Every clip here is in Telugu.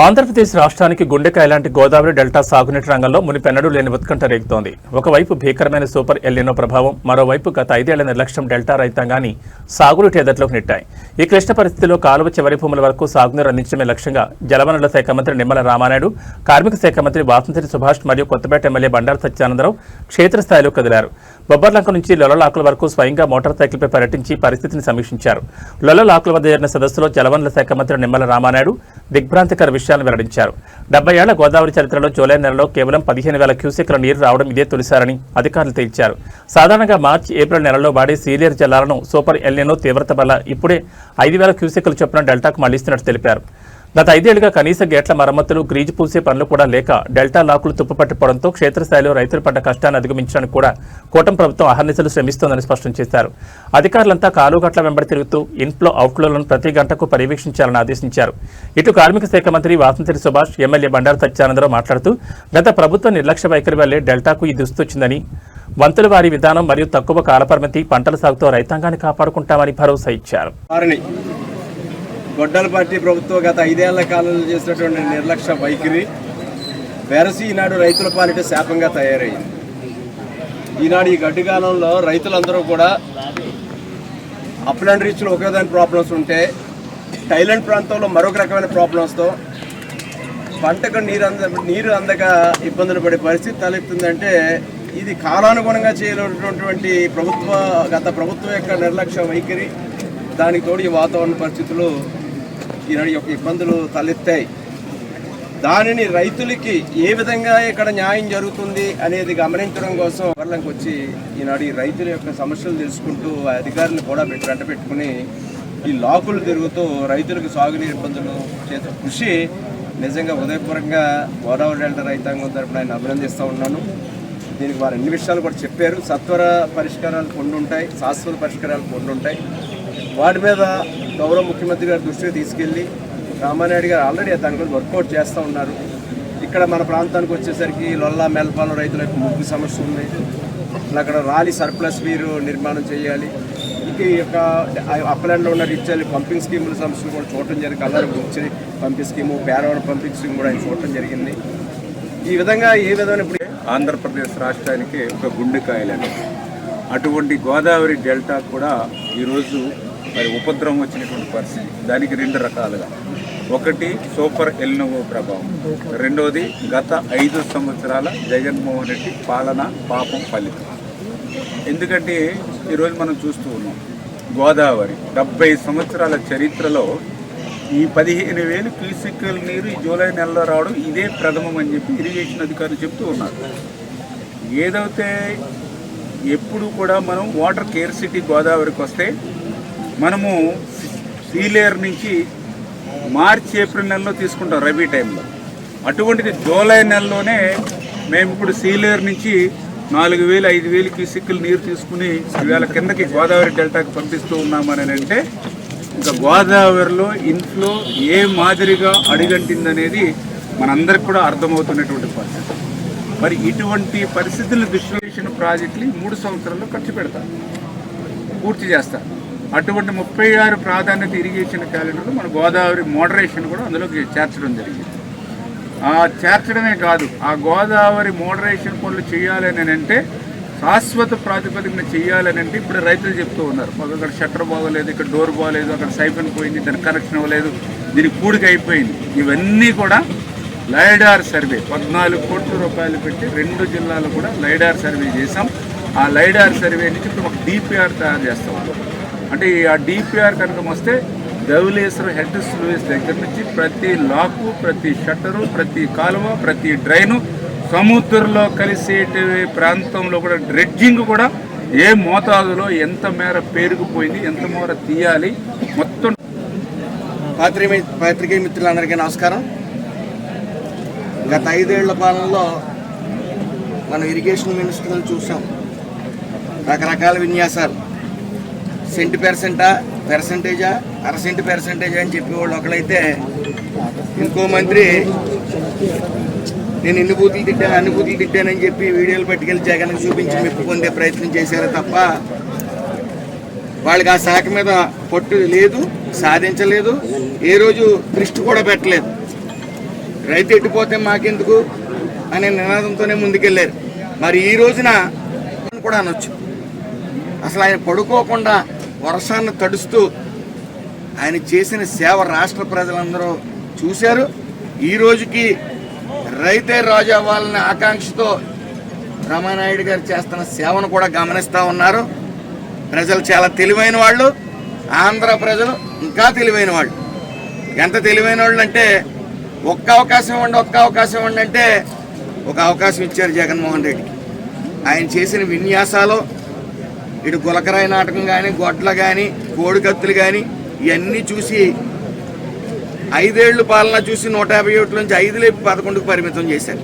ఆంధ్రప్రదేశ్ రాష్ట్రానికి గుండెకాయ లాంటి గోదావరి డెల్టా సాగునీటి రంగంలో మునిపెన్నడూ లేని ఉత్కంఠ రేగుతోంది. ఒకవైపు భీకరమైన సూపర్ ఎల్నినో ప్రభావం, మరోవైపు గత 5 ఏళ్ల నిర్లక్ష్యం డెల్టా రైతాంగాన్ని సాగునీటి ఎదట్లోకి నెట్టాయి. ఈ క్లిష్ట పరిస్థితిలో కాలువ చివరి భూముల వరకు సాగునీరు అందించడమే లక్ష్యంగా జలవనరుల శాఖ మంత్రి నిమ్మల రామానాయుడు, కార్మిక శాఖ మంత్రి వాసంతిని సుభాష్ మరియు కొత్తపేట ఎమ్మెల్యే బండారు సత్యానందరావు క్షేత్రస్థాయిలో కదిలారు. బొబ్బర్లంక నుంచి లొల్లలాకుల వరకు స్వయంగా మోటార్ సైకిల్పై పర్యటించి పరిస్థితిని సమీక్షించారు. లొల్లలాకుల వద్ద జరిగిన సదస్సులో జలవనరుల శాఖ మంత్రి నిమ్మల రామానాయుడు దిగ్భ్రాంతికర విషయాలను వెల్లడించారు. 70 ఏళ్ల గోదావరి చరిత్రలో జూలై నెలలో కేవలం 15,000 క్యూసెక్ల నీరు రావడం ఇదే తొలిసారని అధికారులు తేల్చారు. సాధారణంగా మార్చి, ఏప్రిల్ నెలలో వాడే సీలియర్ జలాలను సూపర్ ఎల్నినో తీవ్రత వల్ల ఇప్పుడే 5,000 క్యూసెక్ల చొప్పున డెల్టాకు మళ్లిస్తున్నట్టు తెలిపారు. గత 5 ఏళ్లుగా కనీస గేట్ల మరమ్మతులు, గ్రీజు పూసే పనులు కూడా లేక డెల్టా లాకులు తుప్పుపట్టిపోవడంతో క్షేత్రస్థాయిలో రైతులు పడ్డ కష్టాన్ని అధిగమించడానికి కూడా కూటమి ప్రభుత్వం అహర్నిశలు శ్రమిస్తోందని స్పష్టం చేశారు. అధికారులంతా కాలుగట్ల వెంబడి తిరుగుతూ ఇన్ఫ్లో, అవుట్ఫ్లోలను ప్రతి గంటకు పర్యవేక్షించాలని ఆదేశించారు. ఇటు కార్మిక శాఖ మంత్రి వాసంతిని సుభాష్, ఎమ్మెల్యే బండారు సత్యానందరావు మాట్లాడుతూ గత ప్రభుత్వ నిర్లక్ష్య వైఖరి వల్లే డెల్టాకు ఈ దుస్థితి వచ్చిందని, వంతుల వారి విధానం మరియు తక్కువ కాలపరిమితి పంటల సాగుతో రైతాంగాన్ని కాపాడుకుంటామని భరోసా ఇచ్చారు. గొడ్డల పార్టీ ప్రభుత్వం గత 5 ఏళ్ల కాలంలో చేసినటువంటి నిర్లక్ష్య వైఖరి వెరసి ఈనాడు రైతుల పాలిట శాపంగా తయారైంది. ఈనాడు ఈ గడ్డి కాలంలో రైతులందరూ కూడా అప్లాండ్ రీచ్లో ఒకేదాని ప్రాబ్లమ్స్ ఉంటే, థైలాండ్ ప్రాంతంలో మరొక రకమైన ప్రాబ్లమ్స్తో పంటకు నీరు అందక ఇబ్బందులు పడే పరిస్థితి తలెత్తుందంటే ఇది కాలానుగుణంగా చేయలేనటువంటి గత ప్రభుత్వం యొక్క నిర్లక్ష్య వైఖరి, దానికి తోడు ఈ వాతావరణ పరిస్థితులు ఈనాడు యొక్క ఇబ్బందులు తలెత్తాయి. దానిని రైతులకి ఏ విధంగా ఇక్కడ న్యాయం జరుగుతుంది అనేది గమనించడం కోసం వర్లంకి వచ్చి ఈనాడు ఈ రైతుల యొక్క సమస్యలు తెలుసుకుంటూ అధికారులను కూడా వెంట పెట్టుకుని ఈ లాకులు తిరుగుతూ రైతులకు సాగునీరు ఇబ్బందులు చేసే కృషి నిజంగా హృదయపూర్వకంగా గోదావరి డెల్టా రైతాంగం తరపున ఆయన అభినందిస్తూ ఉన్నాను. దీనికి వారు అన్ని విషయాలు కూడా చెప్పారు. సత్వర పరిష్కారాలు కొన్ని ఉంటాయి, శాశ్వత పరిష్కారాలు కొన్ని ఉంటాయి. వాటి మీద గౌరవ ముఖ్యమంత్రి గారి దృష్టికి తీసుకెళ్ళి రామానాయుడు గారు ఆల్రెడీ దాని గురించి వర్కౌట్ చేస్తూ ఉన్నారు. ఇక్కడ మన ప్రాంతానికి వచ్చేసరికి లొల్లా మెల్పాలెం రైతులకు ముగ్గు సమస్య ఉంది. అక్కడ రాలి సర్ప్లస్ వీరు నిర్మాణం చేయాలి. ఇక ఈ యొక్క అప్పలాండ్లో ఉన్న రిచ్చాలి పంపింగ్ స్కీముల సమస్యలు కూడా చూడటం జరిగింది. కల్లర్ వచ్చి పంపింగ్ స్కీము, పేరవాడ పంపింగ్ స్కీమ్ కూడా ఆయన చూడటం జరిగింది. ఈ విధంగా ఏ విధమైన ఇప్పుడు ఆంధ్రప్రదేశ్ రాష్ట్రానికి ఒక గుండెకాయలని అటువంటి గోదావరి డెల్టా కూడా ఈరోజు మరి ఉపద్రవం వచ్చినటువంటి పరిస్థితి. దానికి 2 రకాలుగా, ఒకటి సూపర్ ఎల్నినో ప్రభావం, రెండవది గత 5 సంవత్సరాల జగన్మోహన్ రెడ్డి పాలన పాపం ఫలితం. ఎందుకంటే ఈరోజు మనం చూస్తూ ఉన్నాం గోదావరి 70 సంవత్సరాల చరిత్రలో ఈ 15,000 క్యూసెక్కుల నీరు ఈ జూలై నెలలో రావడం ఇదే ప్రథమం అని చెప్పి ఇరిగేషన్ అధికారులు చెప్తూ ఉన్నారు. ఏదైతే ఎప్పుడు కూడా మనం వాటర్ కేర్ సిటీ గోదావరికి వస్తే మనము సీలేరు నుంచి మార్చి, ఏప్రిల్ నెలలో తీసుకుంటాం రబీ టైంలో. అటువంటిది జూలై నెలలోనే మేము ఇప్పుడు సీలేరు నుంచి 4,000, 5,000 క్యూసెక్కుల నీరు తీసుకుని ఇవాళ కిందకి గోదావరి డెల్టాకి పంపిస్తూ ఉన్నామని అంటే ఇంకా గోదావరిలో ఇన్ఫ్లో ఏ మాదిరిగా అడిగంటిందనేది మనందరికి కూడా అర్థమవుతున్నటువంటి పరిస్థితి. మరి ఇటువంటి పరిస్థితులను దృష్టిలో ప్రాజెక్టులు 3 సంవత్సరాల్లో ఖర్చు పెడతారు, పూర్తి చేస్తారు. అటువంటి 36 ప్రాధాన్యత ఇరిగేషన్ క్యాలెండర్లో మన గోదావరి మోడరేషన్ కూడా అందులోకి చేర్చడం జరిగింది. ఆ చేర్చడమే కాదు, ఆ గోదావరి మోడరేషన్ పనులు చేయాలని అంటే శాశ్వత ప్రాతిపదికన చేయాలని అంటే ఇప్పుడు రైతులు చెప్తూ ఉన్నారు, మాకు అక్కడ షట్టర్ బాగోలేదు, ఇక్కడ డోర్ బాగోలేదు, అక్కడ సైఫన్ పోయింది, దానికి కనెక్షన్ అవ్వలేదు, దీనికి పూడికి అయిపోయింది. ఇవన్నీ కూడా లైడార్ సర్వే 14 కోట్ల రూపాయలు పెట్టి 2 జిల్లాలు కూడా లైడార్ సర్వే చేసాం. ఆ లైడార్ సర్వే నుంచి ఇప్పుడు ఒక డిపిఆర్ తయారు చేస్తాం. అంటే ఆ డిపిఆర్ కనుక వస్తే ధవళేశ్వరం హెడ్ స్లూయిస్ దగ్గర నుంచి ప్రతి లాకు, ప్రతి షట్టరు, ప్రతి కాలువ, ప్రతి డ్రైను, సముద్రంలో కలిసే ప్రాంతంలో కూడా డ్రెడ్జింగ్ కూడా ఏ మోతాదులో ఎంత మేర పేరుకుపోయింది, ఎంత మేర తీయాలి మొత్తం. పాత్రికేయ మిత్రులందరికీ నమస్కారం. గత 5 ఏళ్ల పాలనలో మనం ఇరిగేషన్ మినిస్టర్లు చూసాం. రకరకాల విన్యాసాలు, సెంట్ పెర్సెంటేజా, అరసెంట్ పెర్సెంటేజా అని చెప్పేవాళ్ళు ఒకళ్ళైతే, ఇంకో మంత్రి నేను ఇన్ని బూతులు తిట్టాను, అన్ని బూతులు తిట్టానని చెప్పి వీడియోలు పట్టుకెళ్ళి జగన్కి చూపించి మెప్పు పొందే ప్రయత్నం చేశారు తప్ప వాళ్ళకి ఆ శాఖ మీద పట్టు లేదు, సాధించలేదు, ఏ రోజు దృష్టి కూడా పెట్టలేదు. రైతు ఎట్టిపోతే మాకెందుకు అనే నినాదంతోనే ముందుకెళ్ళారు. మరి ఈ రోజున కూడా అనొచ్చు, అసలు ఆయన పడుకోకుండా వర్షాన్ని తడుస్తూ ఆయన చేసిన సేవ రాష్ట్ర ప్రజలందరూ చూశారు. ఈ రోజుకి రైతే రాజు అవ్వాలనే ఆకాంక్షతో రామానాయుడు గారు చేస్తున్న సేవను కూడా గమనిస్తూ ఉన్నారు. ప్రజలు చాలా తెలివైన వాళ్ళు, ఆంధ్ర ప్రజలు ఇంకా తెలివైన వాళ్ళు. ఎంత తెలివైన వాళ్ళు అంటే ఒక్క అవకాశం ఇవ్వండి అంటే ఒక అవకాశం ఇచ్చారు జగన్మోహన్ రెడ్డికి. ఆయన చేసిన విన్యాసాలు, ఇటు గులకరాయి నాటకం కానీ, గొడ్ల కానీ, కోడికత్తులు కానీ ఇవన్నీ చూసి 5 ఏళ్ళు పాలన చూసి 151 నుంచి 5 లేపి 11కు పరిమితం చేశారు.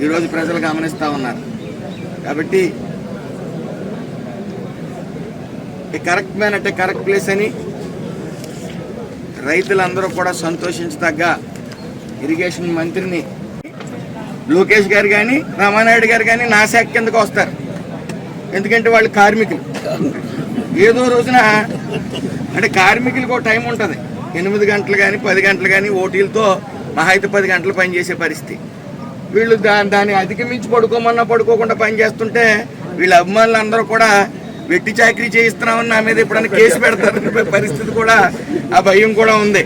ఈరోజు ప్రజలు గమనిస్తూ ఉన్నారు. కాబట్టి కరెక్ట్ మ్యాన్ అంటే కరెక్ట్ ప్లేస్ అని రైతులందరూ కూడా సంతోషించదగ్గ ఇరిగేషన్ మంత్రిని లోకేష్ గారు కానీ, రామానాయుడు గారు కానీ నా శాఖ కిందకు వస్తారు. ఎందుకంటే వాళ్ళు కార్మికులు. ఏదో రోజున అంటే కార్మికులకు ఒక టైం ఉంటుంది, 8 గంటలు కానీ 10 గంటలు కానీ ఓటీలతో మహా అయితే 10 గంటలు పనిచేసే పరిస్థితి. వీళ్ళు దాన్ని అధిగమించి పడుకోకుండా పనిచేస్తుంటే వీళ్ళ అభిమానులు అందరూ కూడా వెట్టి చాకరీ చేయిస్తున్నామని నా మీద ఎప్పుడైనా కేసు పెడతారనే పరిస్థితి కూడా, ఆ భయం కూడా ఉంది.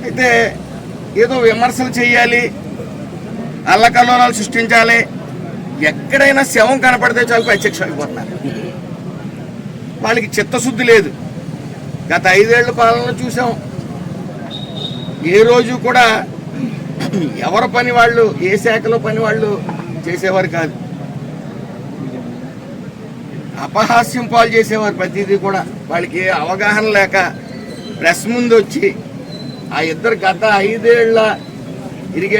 అయితే ఏదో విమర్శలు చేయాలి, అల్లకల్లోలాలు సృష్టించాలి, ఎక్కడైనా శవం కనపడితే చాలు ప్రత్యక్షం అయిపోతున్నారు. వాళ్ళకి చిత్తశుద్ధి లేదు. గత 5 ఏళ్ల పాలనలో చూసాం, ఏ రోజు కూడా ఎవరి పని వాళ్ళు, ఏ శాఖలో పని వాళ్ళు చేసేవారు కాదు. అపహాస్యం పాలు చేసేవారు ప్రతిదీ కూడా. వాళ్ళకి అవగాహన లేక ప్రెస్ ముందు వచ్చి ఆ ఇద్దరు గత 5 ఏళ్ల ఇరిగేషన్